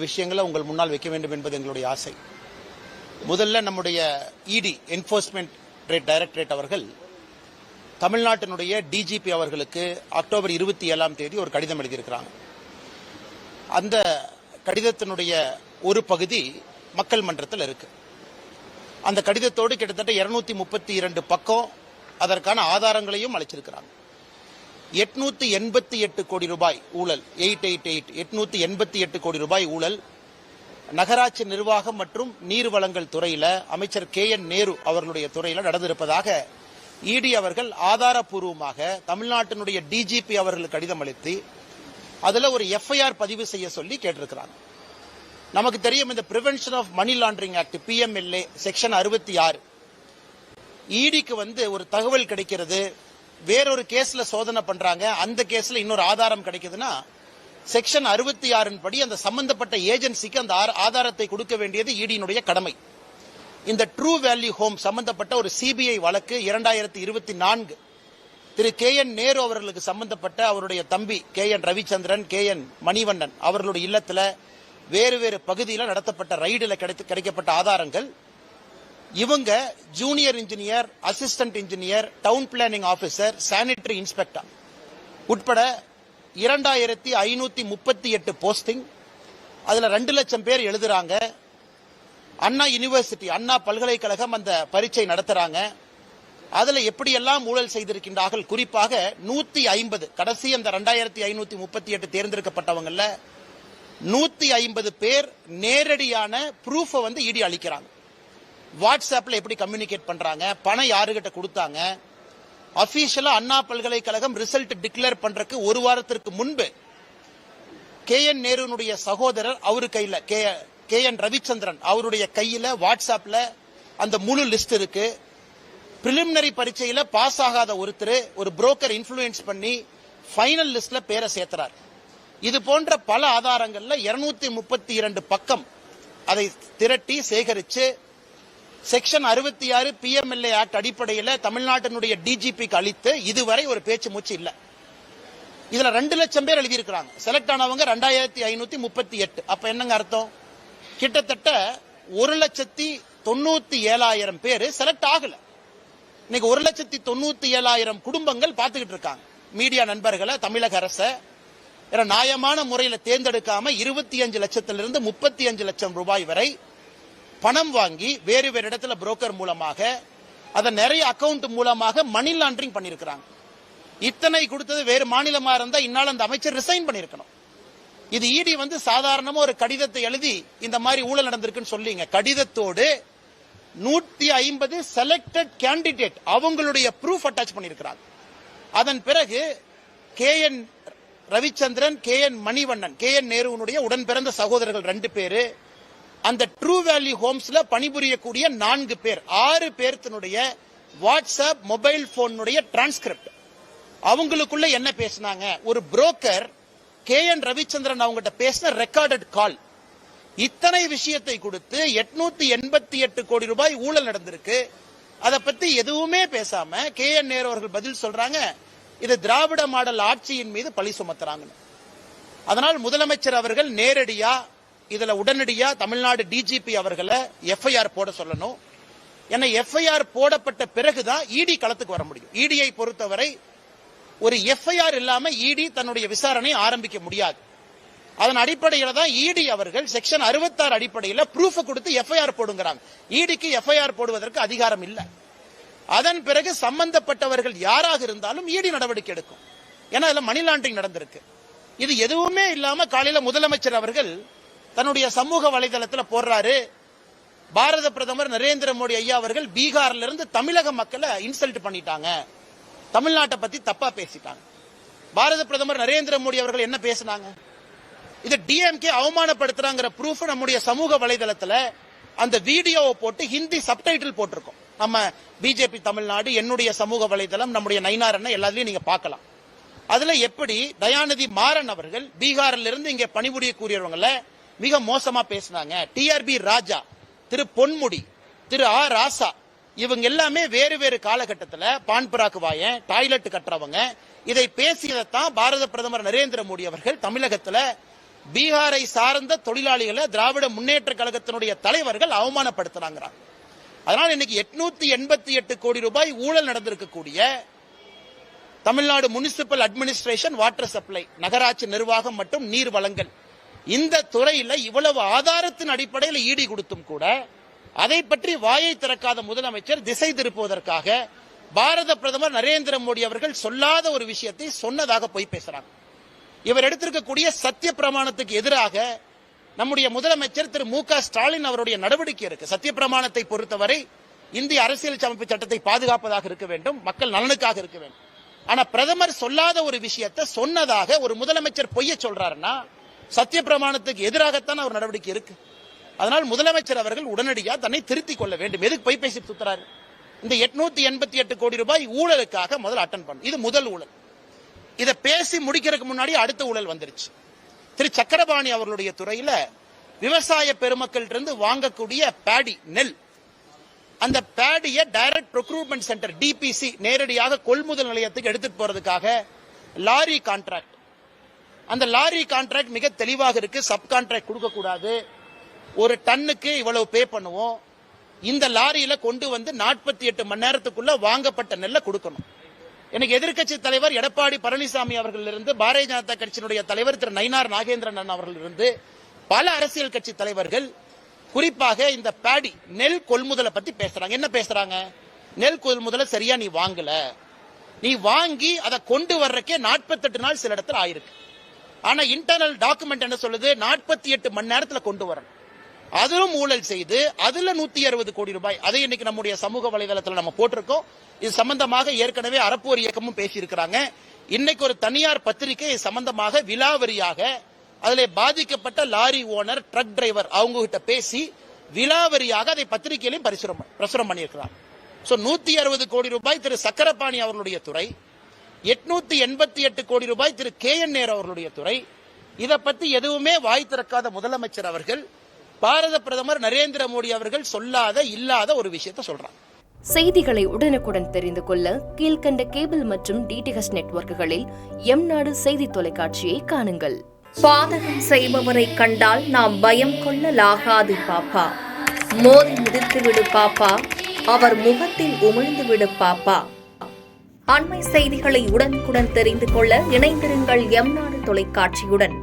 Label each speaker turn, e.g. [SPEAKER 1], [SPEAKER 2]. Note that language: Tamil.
[SPEAKER 1] விஷயங்களை உங்கள் முன்னால் வைக்க வேண்டும் என்பது எங்களுடைய ஆசை. முதல்ல நம்முடைய இடி என்ஃபோர்ஸ்மெண்ட் டைரக்டரேட் அவர்கள் தமிழ்நாட்டினுடைய டிஜிபி அவர்களுக்கு அக்டோபர் 27ஆம் தேதி ஒரு கடிதம் எழுதியிருக்கிறாங்க. அந்த கடிதத்தினுடைய ஒரு பகுதி மக்கள் மன்றத்தில் இருக்கு. அந்த கடிதத்தோடு கிட்டத்தட்ட 232 பக்கம் அதற்கான ஆதாரங்களையும் அளிச்சிருக்கிறாங்க. 888 கோடி ரூபாய் ஊழல், 888 கோடி ரூபாய் ஊழல் நகராட்சி நிர்வாகம் மற்றும் நீர் வளங்கள் துறையில அமைச்சர் KN நேரு அவர்களுடைய துறையில நடந்திருப்பதாக இடி அவர்கள் ஆதாரப்பூர்வமாக தமிழ்நாட்டினுடைய டிஜிபி அவர்களுக்கு கடிதம் அளித்து அதுல ஒரு FIR பதிவு செய்ய சொல்லி கேட்டிருக்கிறாங்க. நமக்கு தெரியும், இந்த prevention of money laundering act PMLA section 66 இடிக்கு ஒரு தகவல் கிடைக்கிறது, வேறொரு கேஸ்ல சோதனை பண்றாங்க, அந்த கேஸ்ல இன்னொரு ஆதாரம் கிடைக்குதுன்னா செக்ஷன் 66 படி அந்த சம்பந்தப்பட்ட ஏஜென்சிக்கு அந்த ஆதாரத்தை கொடுக்க வேண்டியது இடியினுடைய கடமை. இந்த ட்ரூ வேல்யூ ஹோம் சம்பந்தப்பட்ட ஒரு CBI வழக்கு 2024 திரு KN நேரு அவர்களுக்கு சம்பந்தப்பட்ட அவருடைய தம்பி KN ரவிச்சந்திரன், KN மணிவண்ணன் அவர்களுடைய இல்லத்துல வேறு வேறு பகுதியில் நடத்தப்பட்ட ரைடில் கிடைக்கப்பட்ட ஆதாரங்கள், இவங்க junior engineer, assistant engineer, down planning officer, sanitary inspector உட்பட 2538 போஸ்டிங், அதுல 2 லட்சம் பேர் எழுதுறாங்க. அண்ணா யூனிவர்சிட்டி, அண்ணா பல்கலைக்கழகம் அந்த பரீட்சை நடத்துறாங்க. அதுல எப்படியெல்லாம் ஊழல் செய்திருக்கின்றார்கள், குறிப்பாக 150 கடைசி அந்த 2538 தேர்ந்தெடுக்கப்பட்டவங்கல்ல 150 பேர் நேரடியான ப்ரூஃபை இடி அளிக்கிறாங்க. வாட்ஸ்அப்ல எப்படி கம்யூனிகேட் பண்றாங்க, பணம் யாருகிட்ட கொடுத்தாங்க, அபிஷியலா அண்ணா பல்கலைக்கழகம் ரிசல்ட் டிக்ளேர் பண்றதுக்கு ஒரு வாரத்திற்கு முன்பு KN நேருனுடைய சகோதரர் அவரு கையில KN ரவிச்சந்திரன் அவருடைய கையில வாட்ஸ்அப்ல அந்த முழு லிஸ்ட் இருக்கு. பிரிலிமினரி பரீட்சையில பாஸ் ஆகாத ஒருத்தர் ஒரு புரோக்கர் இன்ஃப்ளூயன்ஸ் பண்ணி ஃபைனல் லிஸ்ட்ல பேரை சேர்த்துறார். இது போன்ற பல ஆதாரங்கள்ல 232 பக்கம் அதை திரட்டி சேகரிச்சு செக்ஷன் 66 PMLA ஆக்ட் அடிப்படையில் தமிழ்நாட்டினுடைய டிஜிபிக்கு அளித்து இதுவரை ஒரு பேச்சு மூச்சு இல்ல. இதுல 2 லட்சம் பேர் எழுதியிருக்கிறாங்க. செலக்ட் ஆனவங்க 2538. அப்ப என்னங்க அர்த்தம்? கிட்டத்தட்ட 1,97,000 பேர் செலக்ட் ஆகல. இன்னைக்கு 1,97,000 குடும்பங்கள் பார்த்துக்கிட்டு இருக்காங்க. மீடியா நண்பர்களை, தமிழக அரசை நியாயமான முறையில் தேர்ந்தெடுக்காம 25 லட்சத்திலிருந்து 35 லட்சம் ரூபாய் வரை பணம் வாங்கி வேறு வேறு இடத்துல புரோக்கர் மூலமாக அதை நிறைய அக்கவுண்ட் மூலமாக மணி லாண்டரிங் பண்ணிருக்கிறாங்க. இத்தனை கொடுத்தது வேறு மாநிலமா இருந்தா இந்நாள் அந்த அமைச்சர் ரிசைன் பண்ணிருக்கணும். இது இடி சாதாரணமா ஒரு கடிதத்தை எழுதி இந்த மாதிரி ஊழல் நடந்திருக்குன்னு சொல்லிங்க. கடிதத்தோடு 150 செலக்டட் கேண்டிடேட் அவங்களுடைய ப்ரூஃப் அட்டாச் பண்ணிருக்கிறாங்க. அதன் பிறகு KN Ravichandran, KN Manivannan, KN நேருனுடைய உடன் பிறந்த சகோதரர்கள் 2 பேரு, அந்த ட்ரூ வேல்யூ ஹோம்ஸ்ல பணிபுரியக்கூடிய 4 பேர், 6 பேர்த்தினுடைய வாட்ஸ்அப் மொபைல் போனுடைய டிரான்ஸ்கிரிப்ட், அவங்களுக்குள்ள என்ன பேசினாங்க, ஒரு புரோக்கர் KN ரவிச்சந்திரன் அவங்ககிட்ட பேசின ரெக்கார்டட் கால், இத்தனை விஷயத்தை கொடுத்து 888 கோடி ரூபாய் ஊழல் நடந்திருக்கு. அதை பத்தி எதுவுமே பேசாம KN நேரு அவர்கள் பதில் சொல்றாங்க, இது திராவிட மாடல் ஆட்சியின் மீது பழி சுமத்துறாங்க. அதனால் முதலமைச்சர் அவர்கள் நேரடியா இதுல உடனடியா தமிழ்நாடு டிஜிபி அவர்களை FIR போட சொல்லணும். ஏன்னா FIR போடப்பட்ட பிறகுதான் இடி களத்துக்கு வர முடியும். இடியை பொறுத்தவரை ஒரு FIR இல்லாம இடி தன்னுடைய விசாரணை ஆரம்பிக்க முடியாது. அதன் அடிப்படையில் தான் இடி அவர்கள் செக்ஷன் 66 அடிப்படையில் ப்ரூஃப் கொடுத்து FIR போடுங்கிறாங்க. இடிக்கு FIR போடுவதற்கு அதிகாரம் இல்லை. அதன் பிறகு சம்பந்தப்பட்டவர்கள் யாராக இருந்தாலும் இடி நடவடிக்கை எடுக்கும். ஏன்னா இதுல மணி லாண்டரிங் நடந்திருக்கு. இது எதுவுமே இல்லாம காலையில முதலமைச்சர் அவர்கள் தன்னுடைய சமூக வலைதளத்தில் போடுறாரு, பாரத பிரதமர் நரேந்திர மோடி ஐயா அவர்கள் பீகார்ல இருந்து தமிழக மக்களை இன்சல்ட் பண்ணிட்டாங்க, தமிழ்நாட்டை பத்தி தப்பா பேசிட்டாங்க. பாரத பிரதமர் நரேந்திர மோடி அவர்கள் என்ன பேசினாங்க? இது DMK அவமானப்படுத்துறாங்கிற ப்ரூஃப் நம்முடைய சமூக வலைதளத்தில் அந்த வீடியோவை போட்டு ஹிந்தி சப்டைட்டில் போட்டிருக்கோம். நம்ம பிஜேபி தமிழ்நாடு, என்னுடைய சமூக வலைதளம், நம்முடைய நயினார் அண்ணா எல்லாத்துலயும் நீங்க பார்க்கலாம். அதுல எப்படி தயாநிதி மாறன் அவர்கள் பீகார்ல இருந்து இங்க பணிபுரியக்கூடியவங்கள மிக மோசமா பேசினாங்க. TRB ராஜா, திரு பொன்முடி, திரு ராசா, இவங்க எல்லாமே வேறு வேறு காலகட்டத்தில் பான்பராக்கு வாயன், டாய்லெட் கட்டுறவங்க, இதை பேசியதான் பாரத பிரதமர் நரேந்திர மோடி அவர்கள் தமிழகத்தில் பீகாரை சார்ந்த தொழிலாளிகளை திராவிட முன்னேற்ற கழகத்தினுடைய தலைவர்கள் அவமானப்படுத்துறாங்க. அதனால் இன்னைக்கு 888 கோடி ரூபாய் ஊழல் நடந்திருக்கக்கூடிய Tamil Nadu municipal administration, water supply, நகராட்சி நிர்வாகம் மற்றும் நீர் வழங்கல், இந்த துறையில இவ்வளவு ஆதாரத்தின் அடிப்படையில் ஈடி கொடுத்தும் கூட அதை பற்றி வாயை திறக்காத முதலமைச்சர் திசை திருப்புவதற்காக பாரத பிரதமர் நரேந்திர மோடி அவர்கள் சொல்லாத ஒரு விஷயத்தை சொன்னதாக போய் பேசுறாங்க. இவர் எடுத்திருக்கக்கூடிய சத்திய பிரமாணத்துக்கு எதிராக நம்முடைய முதலமைச்சர் திரு மு.க. ஸ்டாலின் அவருடைய நடவடிக்கை இருக்கு. சத்திய பிரமாணத்தை பொறுத்தவரை இந்திய அரசியல் அமைப்பு சட்டத்தை பாதுகாப்பதாக இருக்க வேண்டும், மக்கள் நலனுக்காக இருக்க வேண்டும். ஆனா பிரதமர் சொல்லாத ஒரு விஷயத்தை சொன்னதாக ஒரு முதலமைச்சர் பொய்ய சொல்றாருன்னா சத்திய பிரமாணத்துக்கு எதிராகத்தான் அவர் நடவடிக்கை இருக்கு. அதனால் முதலமைச்சர் அவர்கள் உடனடியாக தன்னை திருத்திக் கொள்ள வேண்டும். எதுக்கு பொய் பேசி சுத்துறாரு? இந்த 888 கோடி ரூபாய் ஊழலுக்காக முதல் அட்டன் பண்ணும். இது முதல் ஊழல். இதை பேசி முடிக்கிறதுக்கு முன்னாடி அடுத்த ஊழல் வந்துருச்சு. திரு சக்கரபாணி அவர்களுடைய துறையில விவசாய பெருமக்கள் இருந்து வாங்கக்கூடிய பேடி நெல், அந்த பேடிய டைரக்ட் ப்ரொக்யூர்மெண்ட் சென்டர் டிபிசி நேரடியாக கொள்முதல் நிலையத்துக்கு எடுத்துட்டு போறதுக்காக லாரி கான்ட்ராக்ட், அந்த லாரி கான்ட்ராக்ட் மிக தெளிவாக இருக்கு. சப் கான்ட்ராக்ட் கொடுக்க கூடாது, ஒரு டன்னுக்கு இவ்வளவு பே பண்ணுவோம், இந்த லாரியில கொண்டு வந்து 48 மணி நேரத்துக்குள்ள வாங்கப்பட்ட நெல்லை கொடுக்கணும். எனக்கு எதிர்க்கட்சி தலைவர் எடப்பாடி பழனிசாமி அவர்கள் இருந்து, பாரதிய ஜனதா கட்சியினுடைய தலைவர் திரு நயினார் நாகேந்திரன் அவர்கள் இருந்து, பல அரசியல் கட்சி தலைவர்கள் குறிப்பாக இந்த பேடி நெல் கொள்முதலை பத்தி பேசுறாங்க. என்ன பேசுறாங்க? நெல் கொள்முதலை சரியா நீ வாங்கல, நீ வாங்கி அதை கொண்டு வர்றக்கே 48 நாள் சில இடத்துல ஆயிருக்கு. ஆனா இன்டர்னல் டாக்குமெண்ட் என்ன சொல்லுது? 48 மணி நேரத்துல கொண்டு வரணும். அதிலும் ஊழல் செய்து அதுல 160 கோடி ரூபாய், அதை இன்னைக்கு நம்முடைய சமூக வலைதளத்தில் நம்ம போட்டிருக்கோம். இது சம்பந்தமாக ஏற்கனவே அறப்போர் இயக்கமும் பேசி இருக்கிறாங்க. இன்னைக்கு ஒரு தனியார் பத்திரிகை சம்பந்தமாக விலாவரியாக அதிலே பாதிக்கப்பட்ட லாரி ஓனர், ட்ரக் டிரைவர் அவங்க கிட்ட பேசி விலாவரியாக அதை பத்திரிகையிலையும் பிரசுரம் பண்ணியிருக்கிறாங்க. 160 கோடி ரூபாய் திரு சக்கரபாணி அவர்களுடைய துறை, 888 கோடி ரூபாய் திரு KN நேரு அவர்களுடைய துறை. இதை பத்தி எதுவுமே வாய் திறக்காத முதலமைச்சர் அவர்கள் பாரத பிரதமர் நரேந்திர மோடி அவர்கள் சொல்லாத இல்லாத ஒரு விஷயத்தை சொல்றாங்க.
[SPEAKER 2] செய்திகளை உடனுக்குடன் தெரிந்து கொள்ள கீழ்கண்ட கேபிள் மற்றும் DTH நெட்வொர்க்குகளில் எம்நாடு செய்தி தொலைக்காட்சியை காணுங்கள்.
[SPEAKER 3] பாதகம் செய்பவரை கண்டால் நாம் பயம் கொள்ளலாகாது பாப்பா. மோதி மிதித்து விடு பாப்பா, அவர் முகத்தில் உமிழ்ந்து விடு பாப்பா. அண்மை செய்திகளை உடனுக்குடன் தெரிந்து கொள்ள இணைந்திருங்கள் எம்நாடு தொலைக்காட்சியுடன்.